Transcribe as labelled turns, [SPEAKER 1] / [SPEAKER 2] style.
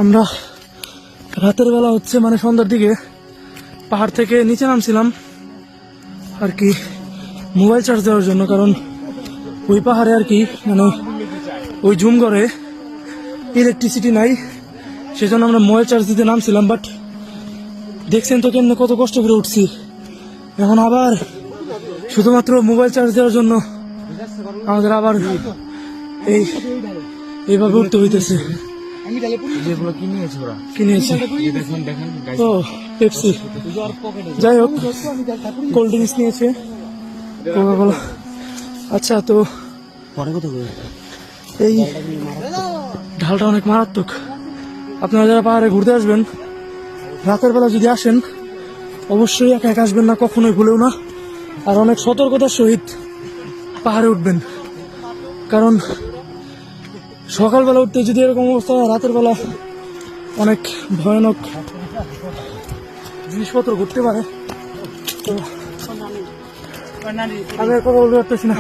[SPEAKER 1] আমরা রাতের বেলা হচ্ছে মানে সন্ধ্যার দিকে পাহাড় থেকে নিচে নামছিলাম আর কি মোবাইল চার্জ দেওয়ার জন্য, কারণ ওই পাহাড়ে আর কি মানে ওই ঝুমঘরে ইলেকট্রিসিটি নাই, সেজন্য আমরা মোবাইল চার্জ দিতে নামছিলাম। বাট দেখছেন তো কেমনে কত কষ্ট করে উঠছি, এখন আবার শুধুমাত্র মোবাইল চার্জ দেওয়ার জন্য আমাদের আবার এইভাবে উঠতে হইতেছে। ও পেপসি, যাই হোক কোল্ড ড্রিঙ্কস নিয়েছে, কোকাকোলা। আচ্ছা, তো এই ঢালটা অনেক মারাত্মক। আপনারা যারা পাহাড়ে ঘুরতে আসবেন রাতের বেলা যদি আসেন অবশ্যই একা একা আসবেন না, কখনোই ভুলেও না। আর অনেক সতর্কতার সহিত পাহাড়ে উঠবেন, কারণ সকালবেলা উঠতে যদি এরকম অবস্থা হয়, রাতের বেলা অনেক ভয়ানক জিনিসপত্র ঘটতে পারে। তো আমি আর কথা বলতে পারতেছি না।